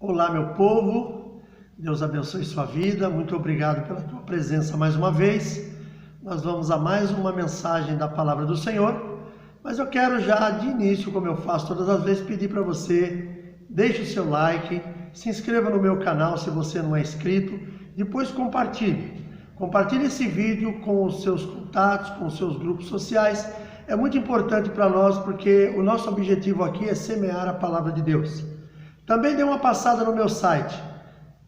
Olá, meu povo, Deus abençoe sua vida, muito obrigado pela tua presença mais uma vez. Nós vamos a mais uma mensagem da Palavra do Senhor, mas eu quero já de início, como eu faço todas as vezes, pedir para você, deixe o seu like, se inscreva no meu canal se você não é inscrito, depois compartilhe. Compartilhe esse vídeo com os seus contatos, com os seus grupos sociais. É muito importante para nós porque o nosso objetivo aqui é semear a Palavra de Deus. Também dê uma passada no meu site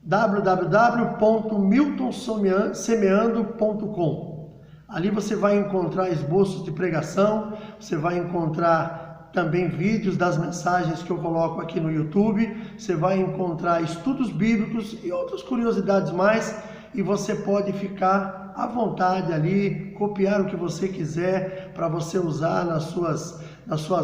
www.miltonsemeando.com. Ali você vai encontrar esboços de pregação, você vai encontrar também vídeos das mensagens que eu coloco aqui no YouTube, você vai encontrar estudos bíblicos e outras curiosidades mais, e você pode ficar à vontade ali, copiar o que você quiser para você usar nas suas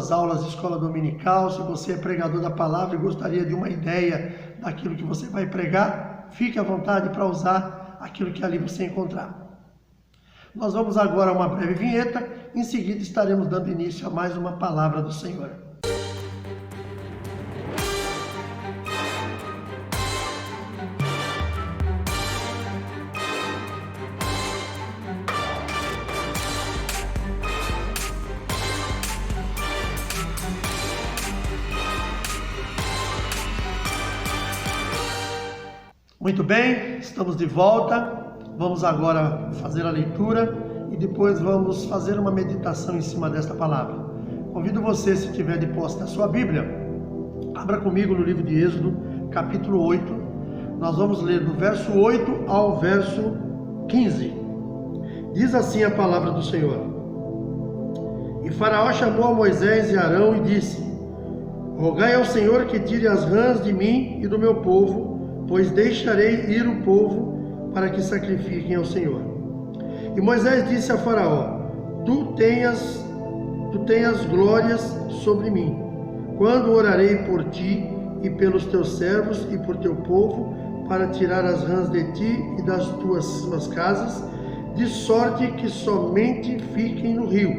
aulas de escola dominical. Se você é pregador da palavra e gostaria de uma ideia daquilo que você vai pregar, fique à vontade para usar aquilo que ali você encontrar. Nós vamos agora a uma breve vinheta, em seguida estaremos dando início a mais uma palavra do Senhor. Muito bem, estamos de volta. Vamos agora fazer a leitura e depois vamos fazer uma meditação em cima desta palavra. Convido você, se tiver de posse da sua Bíblia, abra comigo no livro de Êxodo, capítulo 8. Nós vamos ler do verso 8 ao verso 15. Diz assim a palavra do Senhor: E Faraó chamou a Moisés e Arão e disse: Rogai ao Senhor que tire as rãs de mim e do meu povo, pois deixarei ir o povo para que sacrifiquem ao Senhor. E Moisés disse a Faraó: Tu tenhas glórias sobre mim, quando orarei por ti e pelos teus servos e por teu povo, para tirar as rãs de ti e das tuas casas, de sorte que somente fiquem no rio.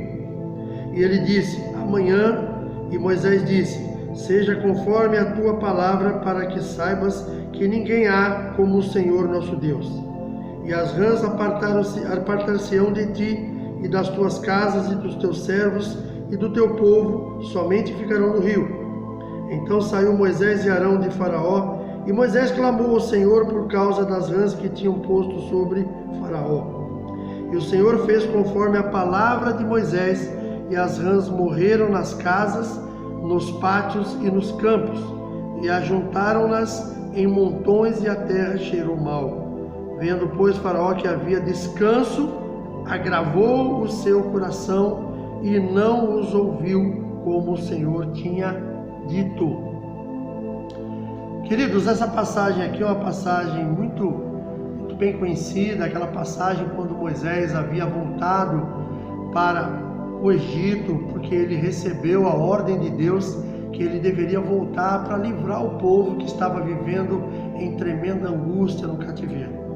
E ele disse: Amanhã. E Moisés disse: Seja conforme a tua palavra, para que saibas que ninguém há como o Senhor nosso Deus. E as rãs apartar-se-ão de ti e das tuas casas e dos teus servos e do teu povo, somente ficarão no rio. Então saiu Moisés e Arão de Faraó, e Moisés clamou ao Senhor por causa das rãs que tinham posto sobre Faraó. E o Senhor fez conforme a palavra de Moisés, e as rãs morreram nas casas, nos pátios e nos campos, e ajuntaram-nas em montões, e a terra cheirou mal. Vendo, pois, Faraó que havia descanso, agravou o seu coração e não os ouviu, como o Senhor tinha dito. Queridos, essa passagem aqui é uma passagem muito bem conhecida, aquela passagem quando Moisés havia voltado para o Egito, porque ele recebeu a ordem de Deus que ele deveria voltar para livrar o povo que estava vivendo em tremenda angústia no cativeiro.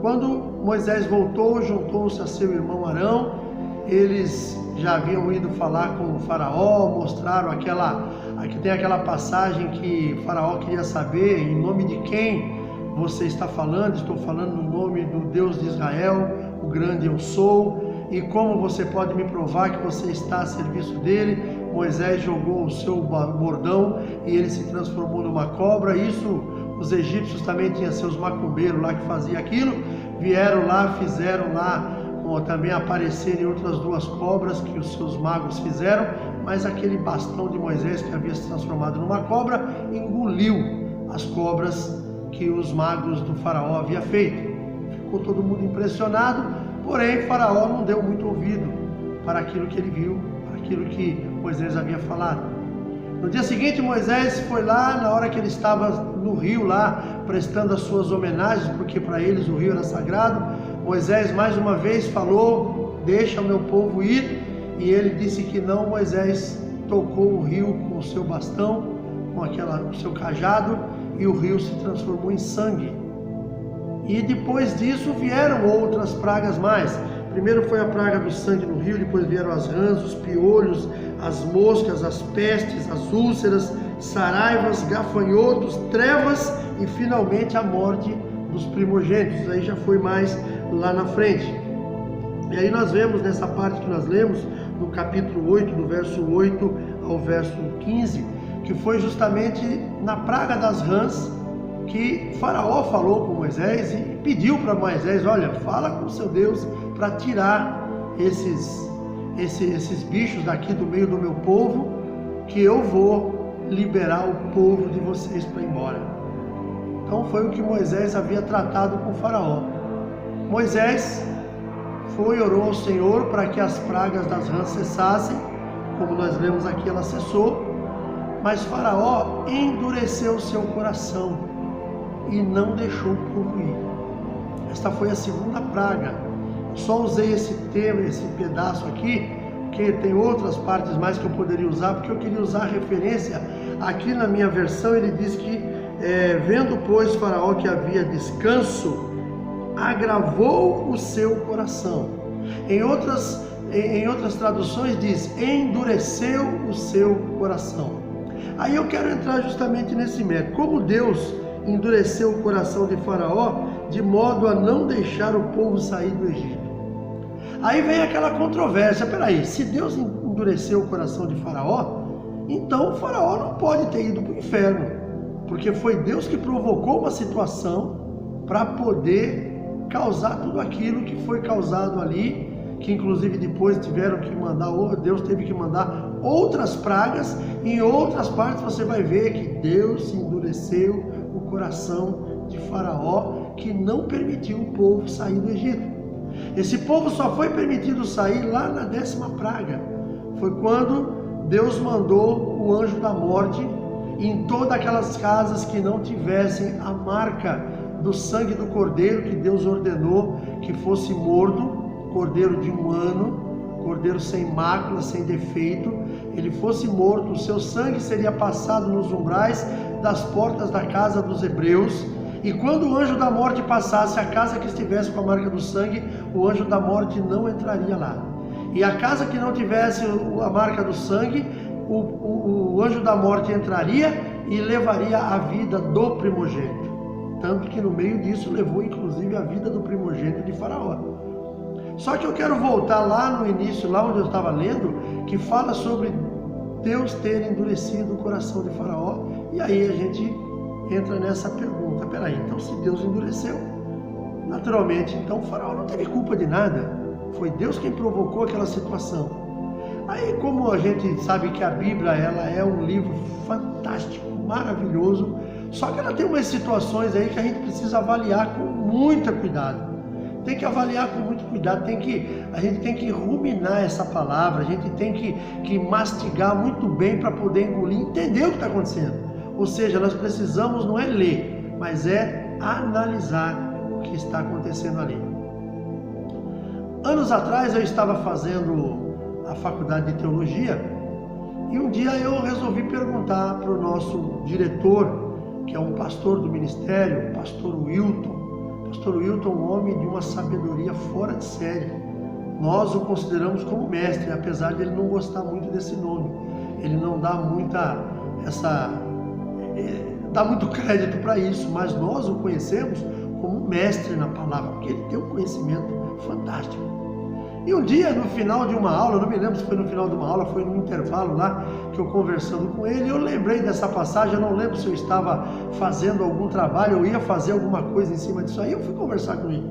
Quando Moisés voltou, juntou-se a seu irmão Arão. Eles já haviam ido falar com o Faraó, mostraram aqui tem aquela passagem que o Faraó queria saber em nome de quem você está falando. Estou falando no nome do Deus de Israel, o grande eu sou. E como você pode me provar que você está a serviço dele? Moisés jogou o seu bordão e ele se transformou numa cobra. Isso, os egípcios também tinham seus macumbeiros lá que faziam aquilo. Vieram lá, fizeram lá também aparecerem outras duas cobras que os seus magos fizeram. Mas aquele bastão de Moisés, que havia se transformado numa cobra, engoliu as cobras que os magos do Faraó haviam feito. Ficou todo mundo impressionado. Porém, Faraó não deu muito ouvido para aquilo que ele viu, para aquilo que Moisés havia falado. No dia seguinte, Moisés foi lá, na hora que ele estava no rio lá, prestando as suas homenagens, porque para eles o rio era sagrado. Moisés mais uma vez falou: Deixa o meu povo ir. E ele disse que não. Moisés tocou o rio com o seu bastão, com o seu cajado, e o rio se transformou em sangue. E depois disso vieram outras pragas mais. Primeiro foi a praga do sangue no rio, depois vieram as rãs, os piolhos, as moscas, as pestes, as úlceras saraivas, gafanhotos, trevas e finalmente a morte dos primogênitos. Aí já foi mais lá na frente. E aí nós vemos nessa parte que nós lemos, no capítulo 8, do verso 8 ao verso 15, que foi justamente na praga das rãs que Faraó falou com Moisés e pediu para Moisés: olha, fala com o seu Deus para tirar esses bichos daqui do meio do meu povo, que eu vou liberar o povo de vocês para ir embora. Então foi o que Moisés havia tratado com Faraó. Moisés foi e orou ao Senhor para que as pragas das rãs cessassem, como nós lemos aqui, ela cessou, mas Faraó endureceu o seu coração e não deixou o povo ir. Esta foi a segunda praga. Só usei esse tema, esse pedaço aqui, porque tem outras partes mais que eu poderia usar, porque eu queria usar a referência. Aqui na minha versão ele diz que, vendo pois Faraó que havia descanso, agravou o seu coração. Em outras traduções diz, endureceu o seu coração. Aí eu quero entrar justamente nesse mérito. Como Deus endureceu o coração de Faraó, de modo a não deixar o povo sair do Egito. Aí vem aquela controvérsia: peraí, se Deus endureceu o coração de Faraó, então o Faraó não pode ter ido para o inferno, porque foi Deus que provocou uma situação para poder causar tudo aquilo que foi causado ali, que inclusive depois tiveram que mandar, Deus teve que mandar outras pragas. Em outras partes você vai ver que Deus endureceu o coração de Faraó, que não permitiu o povo sair do Egito. Esse povo só foi permitido sair lá na 10ª praga. Foi quando Deus mandou o anjo da morte em todas aquelas casas que não tivessem a marca do sangue do cordeiro, que Deus ordenou que fosse morto, cordeiro de 1 ano, cordeiro sem mácula, sem defeito. Ele fosse morto, o seu sangue seria passado nos umbrais das portas da casa dos hebreus, e quando o anjo da morte passasse, a casa que estivesse com a marca do sangue, o anjo da morte não entraria lá. E a casa que não tivesse a marca do sangue, o anjo da morte entraria e levaria a vida do primogênito. Tanto que no meio disso levou inclusive a vida do primogênito de Faraó. Só que eu quero voltar lá no início, lá onde eu estava lendo, que fala sobre Deus ter endurecido o coração de Faraó. E aí a gente entra nessa pergunta: peraí, então se Deus endureceu, naturalmente, então Faraó não teve culpa de nada, foi Deus quem provocou aquela situação. Aí, como a gente sabe que a Bíblia, ela é um livro fantástico, maravilhoso, só que ela tem umas situações aí que a gente precisa avaliar com muito cuidado. Tem que avaliar com muito cuidado, a gente tem que ruminar essa palavra, a gente tem que mastigar muito bem para poder engolir, entender o que está acontecendo. Ou seja, nós precisamos não é ler, mas é analisar o que está acontecendo ali. Anos atrás eu estava fazendo a faculdade de teologia e um dia eu resolvi perguntar para o nosso diretor, que é um pastor do ministério, o pastor Wilton. Pastor Wilton é um homem de uma sabedoria fora de série. Nós o consideramos como mestre, apesar de ele não gostar muito desse nome. Ele não dá dá muito crédito para isso, mas nós o conhecemos como mestre na palavra, porque ele tem um conhecimento fantástico. E um dia, no final de uma aula, não me lembro se foi no final de uma aula, foi no intervalo lá, que eu conversando com ele, eu lembrei dessa passagem. Eu não lembro se eu estava fazendo algum trabalho, eu ia fazer alguma coisa em cima disso aí, eu fui conversar com ele.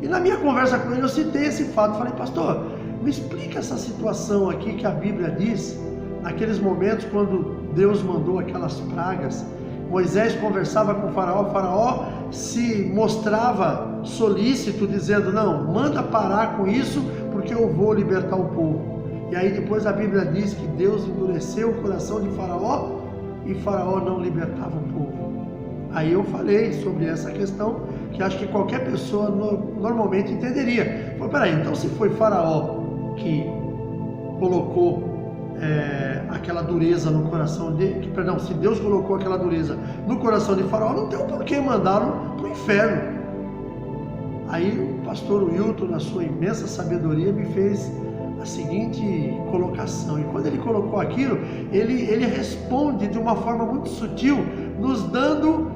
E na minha conversa com ele eu citei esse fato, falei: pastor, me explica essa situação aqui que a Bíblia diz, naqueles momentos quando Deus mandou aquelas pragas, Moisés conversava com o Faraó se mostrava solícito, dizendo: não, manda parar com isso, porque eu vou libertar o povo. E aí depois a Bíblia diz que Deus endureceu o coração de Faraó e Faraó não libertava o povo. Aí eu falei sobre essa questão, que acho que qualquer pessoa normalmente entenderia. Falei: peraí, então se foi Faraó que colocou aquela dureza no coração se Deus colocou aquela dureza no coração de Faraó, não tem um porquê mandá-lo para o inferno. Aí o pastor Wilton, na sua imensa sabedoria, me fez a seguinte colocação. E quando ele colocou aquilo, ele responde de uma forma muito sutil, nos dando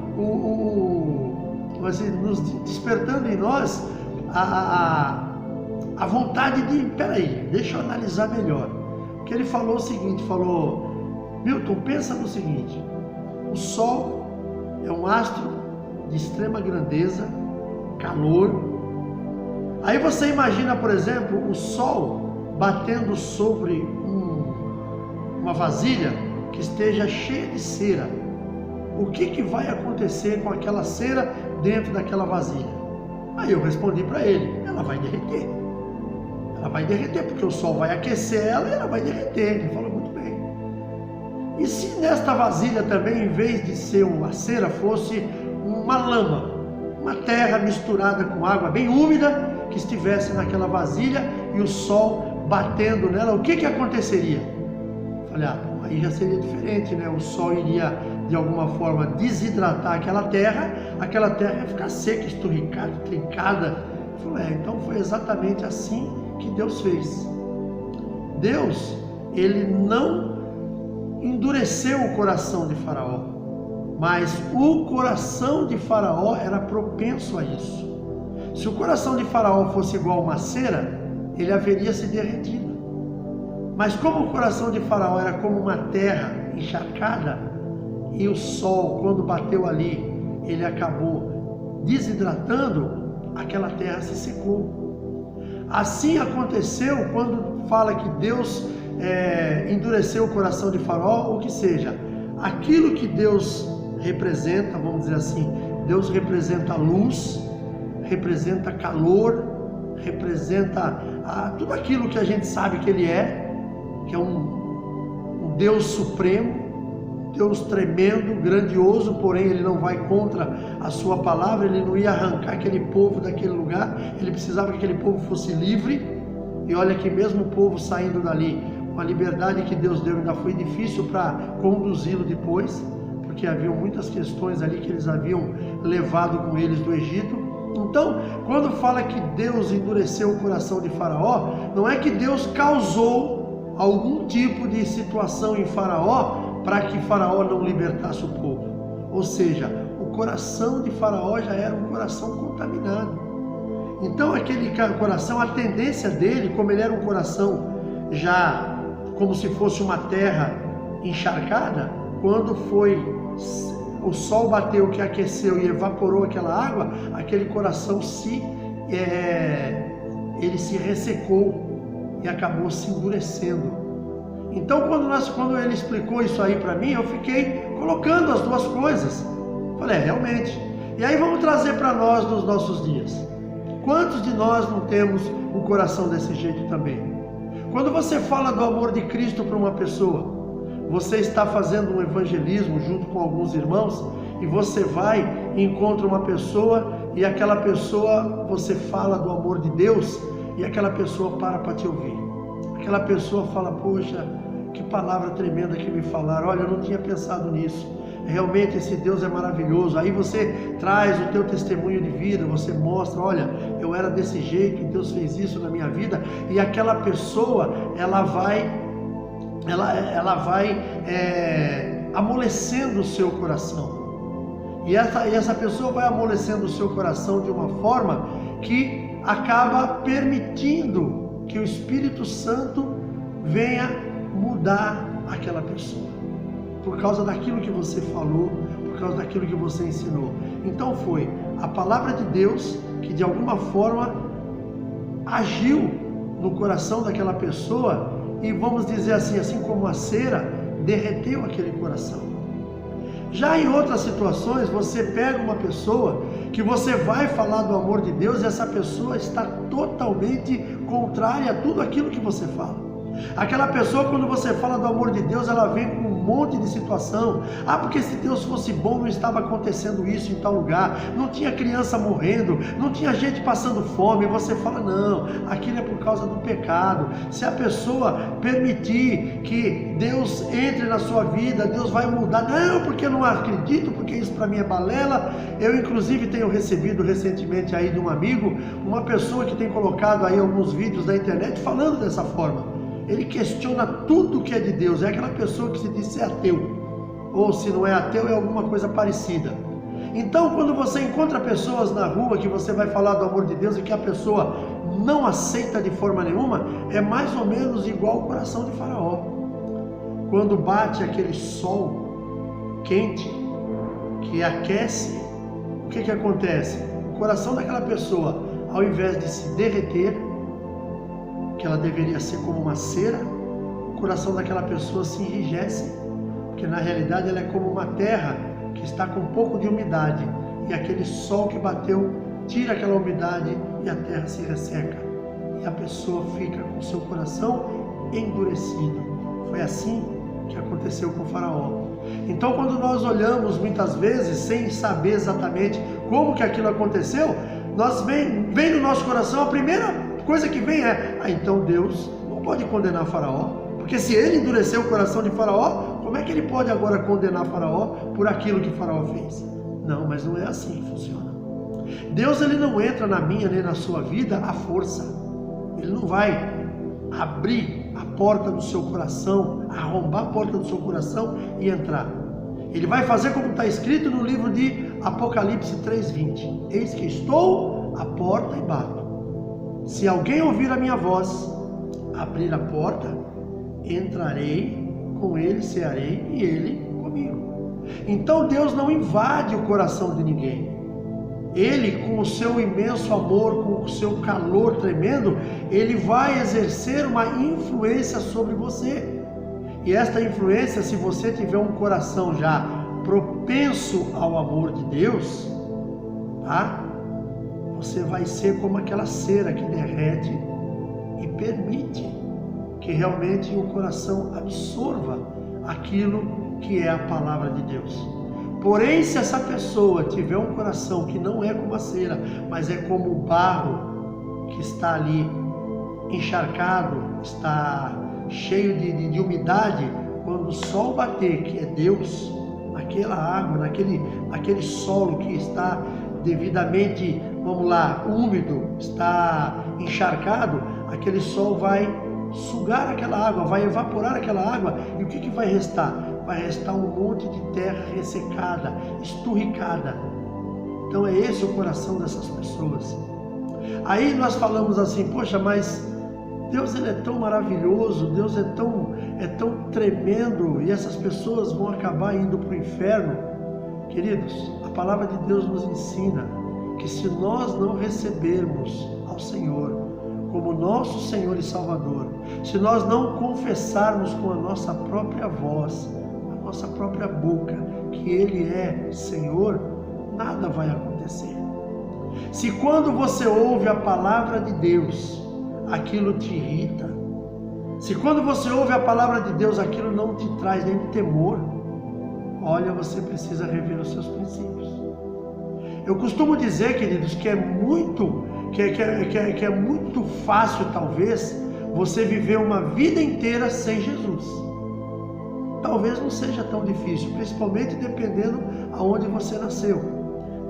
nos despertando em nós a vontade de, peraí, deixa eu analisar melhor. Porque ele falou o seguinte, Milton, pensa no seguinte, o Sol é um astro de extrema grandeza, calor. Aí você imagina, por exemplo, o Sol batendo sobre uma vasilha que esteja cheia de cera. O que vai acontecer com aquela cera dentro daquela vasilha? Aí eu respondi para ele, ela vai derreter. Ela vai derreter, porque o Sol vai aquecer ela e ela vai derreter. Ele falou muito bem. E se nesta vasilha também, em vez de ser uma cera, fosse uma lama, uma terra misturada com água bem úmida, que estivesse naquela vasilha e o Sol batendo nela, o que aconteceria? Falei, aí já seria diferente, né? O Sol iria de alguma forma desidratar aquela terra ia ficar seca, esturricada, trincada. Falei, então foi exatamente assim que Deus fez. Deus, ele não endureceu o coração de Faraó, mas o coração de Faraó era propenso a isso. Se o coração de Faraó fosse igual a uma cera, ele haveria se derretido. Mas como o coração de Faraó era como uma terra encharcada, e o Sol, quando bateu ali, ele acabou desidratando, aquela terra se secou. Assim aconteceu quando fala que Deus endureceu o coração de Faraó, ou que seja, aquilo que Deus representa, vamos dizer assim, Deus representa a luz, representa calor, representa tudo aquilo que a gente sabe que Ele que é um Deus supremo, Deus tremendo, grandioso, porém Ele não vai contra a sua palavra, Ele não ia arrancar aquele povo daquele lugar, Ele precisava que aquele povo fosse livre, e olha que mesmo o povo saindo dali, com a liberdade que Deus deu, ainda foi difícil para conduzi-lo depois, porque havia muitas questões ali que eles haviam levado com eles do Egito. Então, quando fala que Deus endureceu o coração de Faraó, não é que Deus causou algum tipo de situação em Faraó para que Faraó não libertasse o povo. Ou seja, o coração de Faraó já era um coração contaminado. Então, aquele coração, a tendência dele, como ele era um coração já como se fosse uma terra encharcada, quando o sol bateu, que aqueceu e evaporou aquela água, aquele coração ele se ressecou e acabou se endurecendo. Então, quando ele explicou isso aí para mim, eu fiquei colocando as duas coisas. Falei, realmente. E aí vamos trazer para nós nos nossos dias. Quantos de nós não temos um coração desse jeito também? Quando você fala do amor de Cristo para uma pessoa, você está fazendo um evangelismo junto com alguns irmãos, e você vai e encontra uma pessoa, e aquela pessoa, você fala do amor de Deus, e aquela pessoa para te ouvir. Aquela pessoa fala, poxa, que palavra tremenda que me falaram, olha, eu não tinha pensado nisso, realmente esse Deus é maravilhoso. Aí você traz o teu testemunho de vida, você mostra, olha, eu era desse jeito, e Deus fez isso na minha vida, e aquela pessoa, ela vai amolecendo o seu coração. E essa pessoa vai amolecendo o seu coração de uma forma que acaba permitindo que o Espírito Santo venha mudar aquela pessoa. Por causa daquilo que você falou, por causa daquilo que você ensinou. Então foi a palavra de Deus que de alguma forma agiu no coração daquela pessoa e, vamos dizer assim como a cera derreteu aquele coração. Já em outras situações, você pega uma pessoa que você vai falar do amor de Deus e essa pessoa está totalmente contrária a tudo aquilo que você fala. Aquela pessoa, quando você fala do amor de Deus, ela vem com um monte de situação. Ah, porque se Deus fosse bom, não estava acontecendo isso em tal lugar, não tinha criança morrendo, não tinha gente passando fome. E você fala, não, aquilo é por causa do pecado. Se a pessoa permitir que Deus entre na sua vida, Deus vai mudar. Não, porque eu não acredito, porque isso para mim é balela. Eu inclusive tenho recebido recentemente aí de um amigo, uma pessoa que tem colocado aí alguns vídeos na internet falando dessa forma. Ele questiona tudo que é de Deus. É aquela pessoa que se diz ser ateu, ou se não é ateu, é alguma coisa parecida. Então, quando você encontra pessoas na rua que você vai falar do amor de Deus e que a pessoa não aceita de forma nenhuma, é mais ou menos igual o coração de Faraó. Quando bate aquele sol quente que aquece, o que acontece? O coração daquela pessoa, ao invés de se derreter, que ela deveria ser como uma cera, o coração daquela pessoa se enrijece, porque na realidade ela é como uma terra que está com um pouco de umidade, e aquele sol que bateu tira aquela umidade e a terra se resseca, e a pessoa fica com seu coração endurecido. Foi assim que aconteceu com o Faraó. Então, quando nós olhamos muitas vezes sem saber exatamente como que aquilo aconteceu, vem no nosso coração, a primeira coisa que vem é, então Deus não pode condenar Faraó, porque se ele endureceu o coração de Faraó, como é que ele pode agora condenar Faraó por aquilo que Faraó fez? Não, mas não é assim que funciona. Deus, ele não entra na minha nem na sua vida à força. Ele não vai abrir a porta do seu coração, arrombar a porta do seu coração e entrar. Ele vai fazer como está escrito no livro de Apocalipse 3:20. Eis que estou à porta e bato. Se alguém ouvir a minha voz, abrir a porta, entrarei com ele, cearei e ele comigo. Então Deus não invade o coração de ninguém. Ele, com o seu imenso amor, com o seu calor tremendo, ele vai exercer uma influência sobre você. E esta influência, se você tiver um coração já propenso ao amor de Deus, tá? Você vai ser como aquela cera que derrete e permite que realmente o coração absorva aquilo que é a palavra de Deus. Porém, se essa pessoa tiver um coração que não é como a cera, mas é como o barro que está ali encharcado, está cheio de umidade, quando o sol bater, que é Deus, naquela água, naquele solo que está devidamente, vamos lá, úmido, está encharcado, aquele sol vai sugar aquela água, vai evaporar aquela água, e o que vai restar? Vai restar um monte de terra ressecada, esturricada. Então é esse o coração dessas pessoas. Aí nós falamos assim, poxa, mas Deus, ele é tão maravilhoso, Deus é tão tremendo, e essas pessoas vão acabar indo para o inferno. Queridos, a palavra de Deus nos ensina que se nós não recebermos ao Senhor como nosso Senhor e Salvador, se nós não confessarmos com a nossa própria voz, a nossa própria boca, que Ele é Senhor, nada vai acontecer. Se quando você ouve a palavra de Deus, aquilo te irrita, se quando você ouve a palavra de Deus, aquilo não te traz nem temor, olha, você precisa rever os seus princípios. Eu costumo dizer, queridos, que é muito fácil, talvez, você viver uma vida inteira sem Jesus. Talvez não seja tão difícil, principalmente dependendo aonde você nasceu,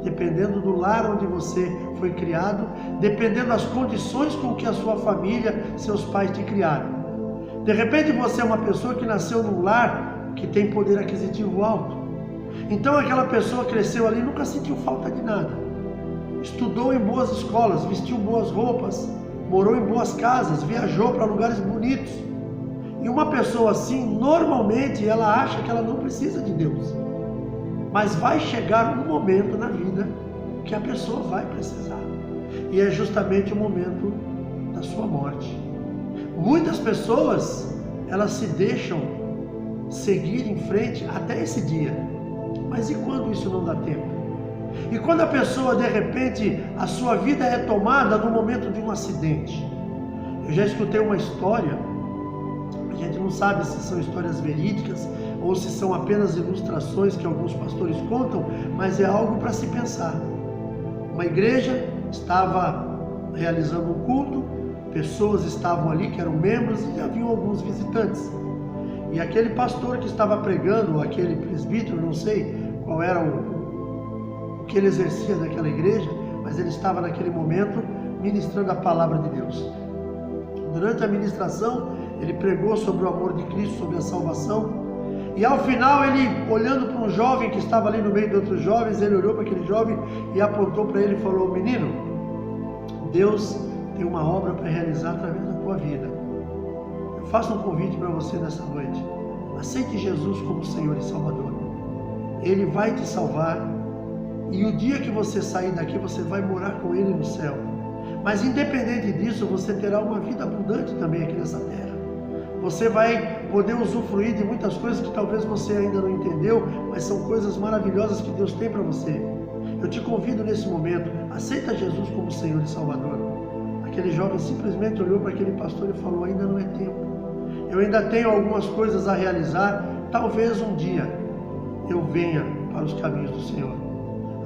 dependendo do lar onde você foi criado, dependendo das condições com que a sua família, seus pais te criaram. De repente você é uma pessoa que nasceu num lar que tem poder aquisitivo alto. Então aquela pessoa cresceu ali e nunca sentiu falta de nada. Estudou em boas escolas, vestiu boas roupas, morou em boas casas, viajou para lugares bonitos. E uma pessoa assim, normalmente, ela acha que ela não precisa de Deus. Mas vai chegar um momento na vida que a pessoa vai precisar. E é justamente o momento da sua morte. Muitas pessoas, elas se deixam seguir em frente até esse dia. Mas e quando isso não dá tempo? E quando a pessoa, de repente, a sua vida é tomada no momento de um acidente? Eu já escutei uma história A gente não sabe se são histórias verídicas ou se são apenas ilustrações que alguns pastores contam, mas é algo para se pensar. Uma igreja estava realizando um culto, pessoas estavam ali que eram membros e haviam alguns visitantes. E aquele pastor que estava pregando, aquele presbítero, não sei qual era o que ele exercia naquela igreja, mas ele estava naquele momento ministrando a palavra de Deus. Durante a ministração, ele pregou sobre o amor de Cristo, sobre a salvação. E ao final, ele, olhando para um jovem que estava ali no meio de outros jovens, ele olhou para aquele jovem e apontou para ele e falou: menino, Deus tem uma obra para realizar através da tua vida. Eu faço um convite para você nessa noite. Aceite Jesus como Senhor e Salvador. Ele vai te salvar. E o dia que você sair daqui, você vai morar com Ele no céu. Mas independente disso, você terá uma vida abundante também aqui nessa terra. Você vai poder usufruir de muitas coisas que talvez você ainda não entendeu, mas são coisas maravilhosas que Deus tem para você. Eu te convido nesse momento, aceita Jesus como Senhor e Salvador. Aquele jovem simplesmente olhou para aquele pastor e falou: ainda não é tempo. Eu ainda tenho algumas coisas a realizar, talvez um dia eu venha para os caminhos do Senhor.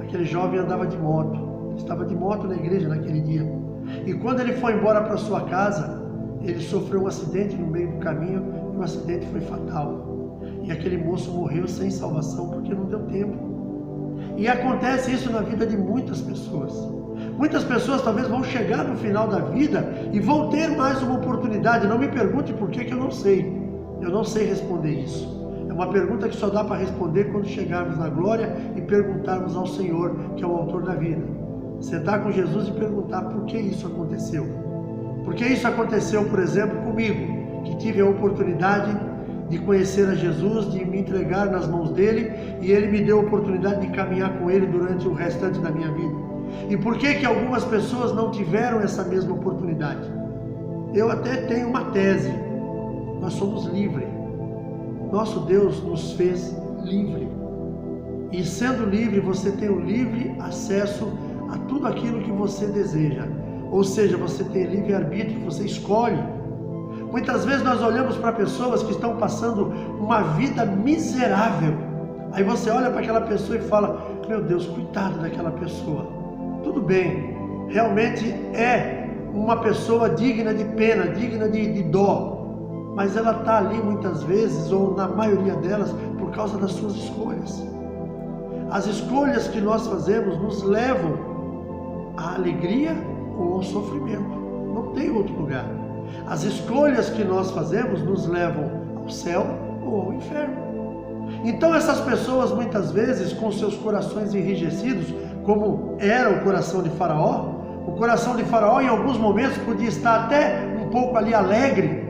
Aquele jovem andava de moto, estava de moto na igreja naquele dia. E quando ele foi embora para sua casa, ele sofreu um acidente no meio do caminho e o acidente foi fatal. E aquele moço morreu sem salvação porque não deu tempo. E acontece isso na vida de muitas pessoas. Muitas pessoas talvez vão chegar no final da vida e vão ter mais uma oportunidade. Não me pergunte por que eu não sei. Eu não sei responder isso. É uma pergunta que só dá para responder quando chegarmos na glória e perguntarmos ao Senhor, que é o autor da vida. Sentar com Jesus e perguntar por que isso aconteceu. Por que isso aconteceu, por exemplo, comigo, que tive a oportunidade de conhecer a Jesus, de me entregar nas mãos dele, e ele me deu a oportunidade de caminhar com ele durante o restante da minha vida. E por que algumas pessoas não tiveram essa mesma oportunidade? Eu até tenho uma tese: nós somos livres. Nosso Deus nos fez livre. E sendo livre, você tem o livre acesso a tudo aquilo que você deseja. Ou seja, você tem livre-arbítrio, você escolhe. Muitas vezes nós olhamos para pessoas que estão passando uma vida miserável. Aí você olha para aquela pessoa e fala: meu Deus, coitado daquela pessoa. Tudo bem, realmente é uma pessoa digna de pena, digna de dó. Mas ela está ali muitas vezes, ou na maioria delas, por causa das suas escolhas. As escolhas que nós fazemos nos levam à alegria ou ao sofrimento. Não tem outro lugar. As escolhas que nós fazemos nos levam ao céu ou ao inferno. Então essas pessoas muitas vezes, com seus corações enrijecidos, como era o coração de Faraó, o coração de Faraó em alguns momentos podia estar até um pouco ali alegre,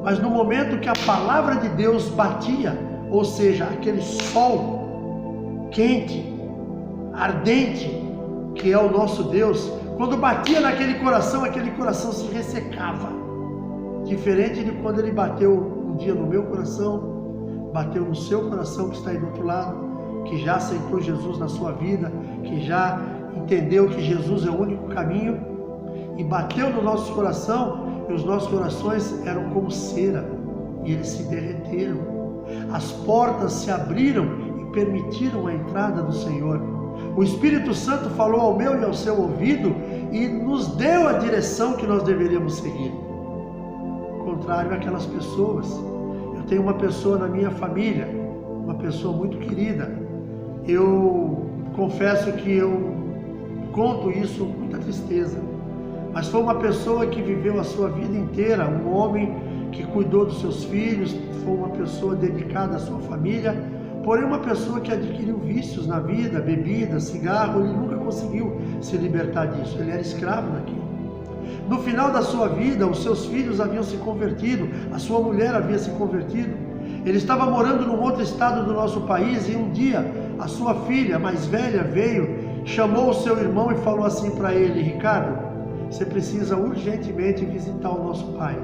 mas no momento que a palavra de Deus batia, ou seja, aquele sol quente, ardente, que é o nosso Deus, quando batia naquele coração, aquele coração se ressecava. Diferente de quando ele bateu um dia no meu coração, bateu no seu coração que está aí do outro lado, que já aceitou Jesus na sua vida, que já entendeu que Jesus é o único caminho, e bateu no nosso coração, e os nossos corações eram como cera, e eles se derreteram. As portas se abriram e permitiram a entrada do Senhor. O Espírito Santo falou ao meu e ao seu ouvido e nos deu a direção que nós deveríamos seguir. Contrário àquelas pessoas. Eu tenho uma pessoa na minha família, uma pessoa muito querida. Eu confesso que eu conto isso com muita tristeza, mas foi uma pessoa que viveu a sua vida inteira, um homem que cuidou dos seus filhos, foi uma pessoa dedicada à sua família, porém uma pessoa que adquiriu vícios na vida, bebida, cigarro. Ele nunca conseguiu se libertar disso, ele era escravo daquilo. No final da sua vida, os seus filhos haviam se convertido, a sua mulher havia se convertido. Ele estava morando num outro estado do nosso país e um dia a sua filha mais velha veio, chamou o seu irmão e falou assim para ele: Ricardo, você precisa urgentemente visitar o nosso pai.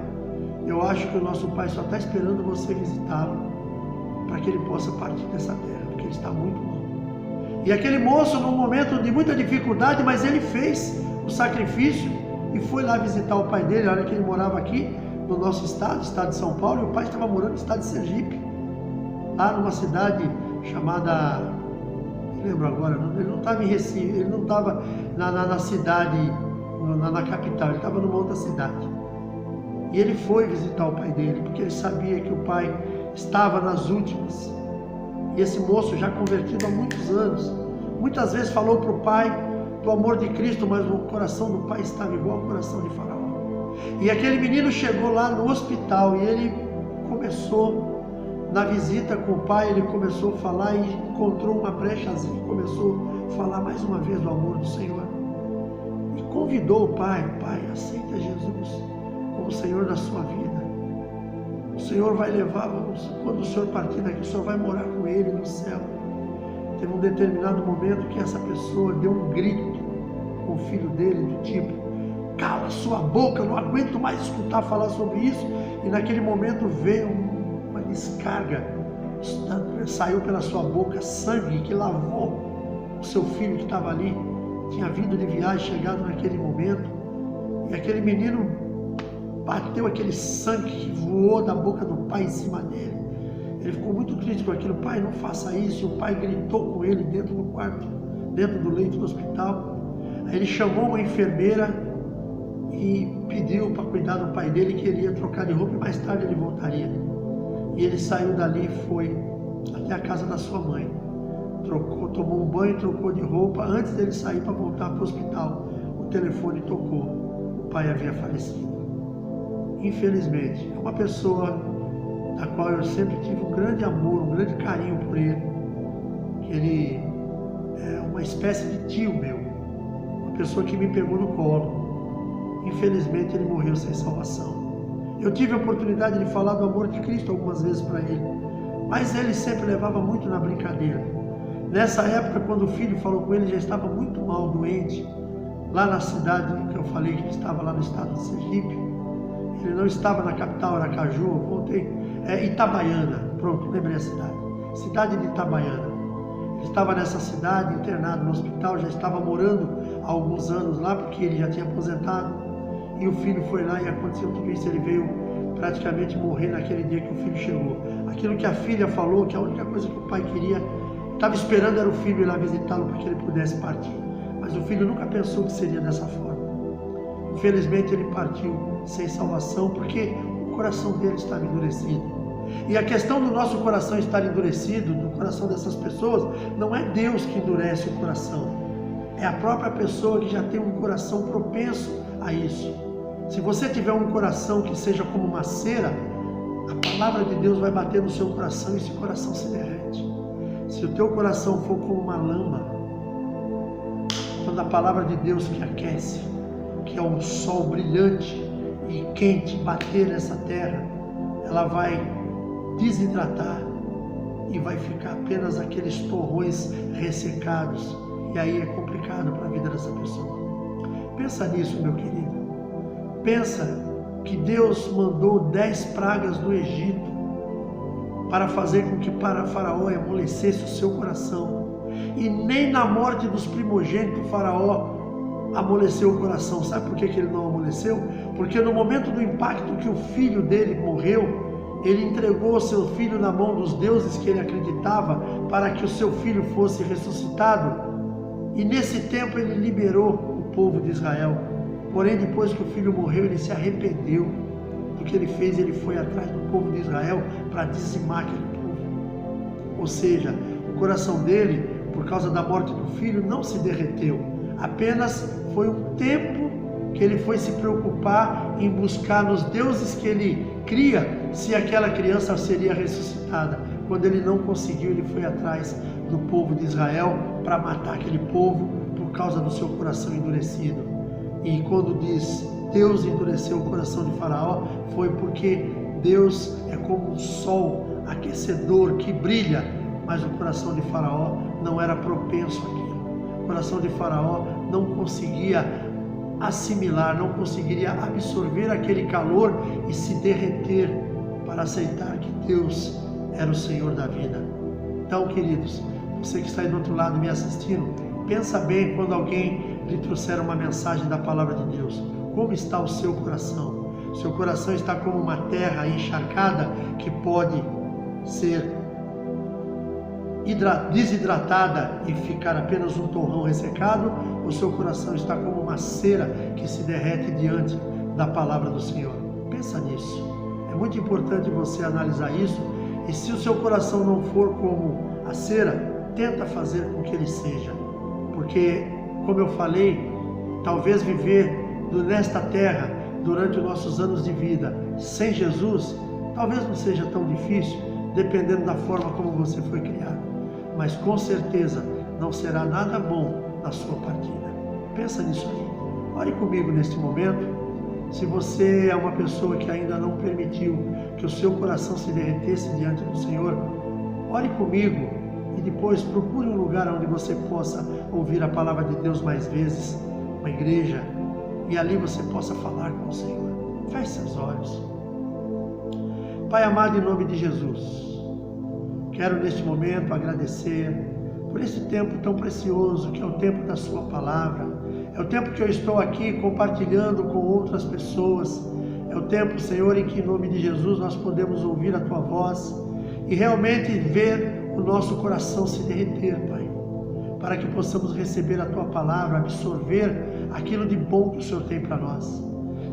Eu acho que o nosso pai só está esperando você visitá-lo para que ele possa partir dessa terra, porque ele está muito mal. E aquele moço, num momento de muita dificuldade, mas ele fez o sacrifício e foi lá visitar o pai dele. Olha que ele morava aqui no nosso estado de São Paulo, e o pai estava morando no estado de Sergipe, lá numa cidade chamada, não lembro agora, ele não estava em Recife, ele não estava na cidade, na capital, ele estava numa outra cidade. E ele foi visitar o pai dele, porque ele sabia que o pai estava nas últimas. E esse moço, já convertido há muitos anos, muitas vezes falou para o pai do amor de Cristo, mas o coração do pai estava igual ao coração de Faraó. E aquele menino chegou lá no hospital e ele começou, na visita com o pai, ele começou a falar e encontrou uma brechazinha, começou a falar mais uma vez do amor do Senhor. E convidou o pai: pai, aceita Jesus como Senhor da sua vida. O Senhor vai levar, quando o Senhor partir daqui, o Senhor vai morar com ele no céu. Teve um determinado momento que essa pessoa deu um grito com o filho dele, do tipo: cala sua boca, eu não aguento mais escutar falar sobre isso. E naquele momento veio uma descarga, saiu pela sua boca sangue que lavou o seu filho que estava ali. Tinha vindo de viagem, chegado naquele momento, e aquele menino bateu aquele sangue que voou da boca do pai em cima dele. Ele ficou muito triste com aquilo. Pai, não faça isso. E o pai gritou com ele dentro do quarto, dentro do leito do hospital. Aí ele chamou uma enfermeira e pediu para cuidar do pai dele, que ele ia trocar de roupa e mais tarde ele voltaria. E ele saiu dali e foi até a casa da sua mãe. Tomou um banho, trocou de roupa. Antes dele sair para voltar para o hospital, o telefone tocou. O pai havia falecido. Infelizmente, é uma pessoa da qual eu sempre tive um grande amor, um grande carinho por ele. Ele é uma espécie de tio meu, uma pessoa que me pegou no colo. Infelizmente, ele morreu sem salvação. Eu tive a oportunidade de falar do amor de Cristo algumas vezes para ele, mas ele sempre levava muito na brincadeira. Nessa época, quando o filho falou com ele, já estava muito mal, doente, lá na cidade que eu falei que ele estava, lá no estado de Sergipe. Ele não estava na capital, Aracaju, voltei, Itabaiana, pronto, lembrei a cidade de Itabaiana. Ele estava nessa cidade, internado no hospital, já estava morando há alguns anos lá, porque ele já tinha aposentado, e o filho foi lá e aconteceu tudo isso. Ele veio praticamente morrer naquele dia que o filho chegou. Aquilo que a filha falou, que a única coisa que o pai queria, estava esperando, era o filho ir lá visitá-lo para que ele pudesse partir, mas o filho nunca pensou que seria dessa forma. Infelizmente ele partiu sem salvação, porque o coração dele estava endurecido. E a questão do nosso coração estar endurecido, do coração dessas pessoas, não é Deus que endurece o coração, é a própria pessoa que já tem um coração propenso a isso. Se você tiver um coração que seja como uma cera, a palavra de Deus vai bater no seu coração e esse coração se derrete. Se o teu coração for como uma lama, quando a palavra de Deus que aquece, que é um sol brilhante e quente bater nessa terra, ela vai desidratar e vai ficar apenas aqueles torrões ressecados, e aí é complicado para a vida dessa pessoa. Pensa nisso, meu querido. Pensa que Deus mandou 10 pragas do Egito para fazer com que Faraó amolecesse o seu coração, e nem na morte dos primogênitos Faraó amoleceu o coração. Sabe por que ele não amoleceu? Porque no momento do impacto que o filho dele morreu, ele entregou o seu filho na mão dos deuses que ele acreditava, para que o seu filho fosse ressuscitado, e nesse tempo ele liberou o povo de Israel. Porém, depois que o filho morreu, ele se arrependeu do que ele fez. Ele foi atrás do povo de Israel para dizimar aquele povo. Ou seja, o coração dele, por causa da morte do filho, não se derreteu. Apenas foi um tempo que ele foi se preocupar em buscar nos deuses que ele cria, se aquela criança seria ressuscitada. Quando ele não conseguiu, ele foi atrás do povo de Israel para matar aquele povo por causa do seu coração endurecido. E quando diz Deus endureceu o coração de Faraó, foi porque Deus é como um sol aquecedor que brilha, mas o coração de Faraó não era propenso àquilo. O coração de Faraó não conseguia assimilar, não conseguiria absorver aquele calor e se derreter para aceitar que Deus era o Senhor da vida. Então, queridos, você que está aí do outro lado me assistindo, pensa bem quando alguém lhe trouxer uma mensagem da palavra de Deus. Como está o seu coração? Seu coração está como uma terra encharcada que pode ser desidratada e ficar apenas um torrão ressecado. O seu coração está como uma cera que se derrete diante da palavra do Senhor. Pensa nisso. É muito importante você analisar isso. E se o seu coração não for como a cera, tenta fazer com que ele seja. Porque, como eu falei, talvez viver nesta terra durante os nossos anos de vida sem Jesus, talvez não seja tão difícil, dependendo da forma como você foi criado. Mas com certeza não será nada bom na sua partida. Pensa nisso aí. Ore comigo neste momento. Se você é uma pessoa que ainda não permitiu que o seu coração se derretesse diante do Senhor, ore comigo e depois procure um lugar onde você possa ouvir a palavra de Deus mais vezes, uma igreja, e ali você possa falar com o Senhor. Feche seus olhos. Pai amado, em nome de Jesus, quero neste momento agradecer por esse tempo tão precioso que é o tempo da sua palavra. É o tempo que eu estou aqui compartilhando com outras pessoas. É o tempo, Senhor, em que em nome de Jesus nós podemos ouvir a tua voz e realmente ver o nosso coração se derreter, Pai, para que possamos receber a tua palavra, absorver aquilo de bom que o Senhor tem para nós.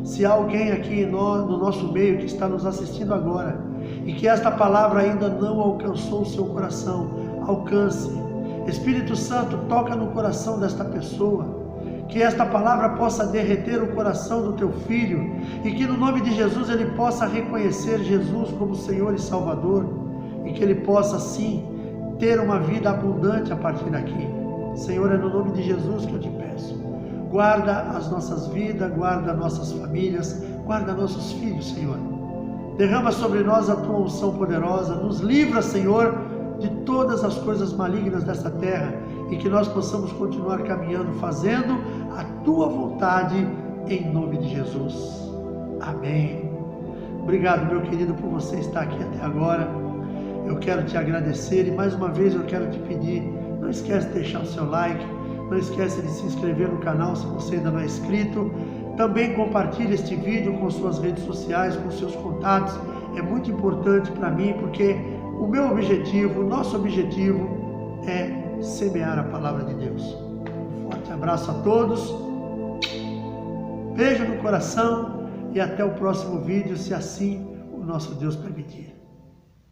Se há alguém aqui no nosso meio que está nos assistindo agora e que esta palavra ainda não alcançou o seu coração, alcance. Espírito Santo, toca no coração desta pessoa, que esta palavra possa derreter o coração do teu filho e que no nome de Jesus ele possa reconhecer Jesus como Senhor e Salvador e que ele possa sim ter uma vida abundante a partir daqui. Senhor, é no nome de Jesus que eu te peço. Guarda as nossas vidas, guarda nossas famílias, guarda nossos filhos, Senhor. Derrama sobre nós a tua unção poderosa, nos livra, Senhor, de todas as coisas malignas desta terra e que nós possamos continuar caminhando, fazendo a tua vontade, em nome de Jesus. Amém. Obrigado, meu querido, por você estar aqui até agora. Eu quero te agradecer e mais uma vez eu quero te pedir, não esquece de deixar o seu like, não esquece de se inscrever no canal se você ainda não é inscrito. Também compartilhe este vídeo com suas redes sociais, com seus contatos. É muito importante para mim porque o meu objetivo, o nosso objetivo é semear a palavra de Deus. Um forte abraço a todos, beijo no coração e até o próximo vídeo, se assim o nosso Deus permitir.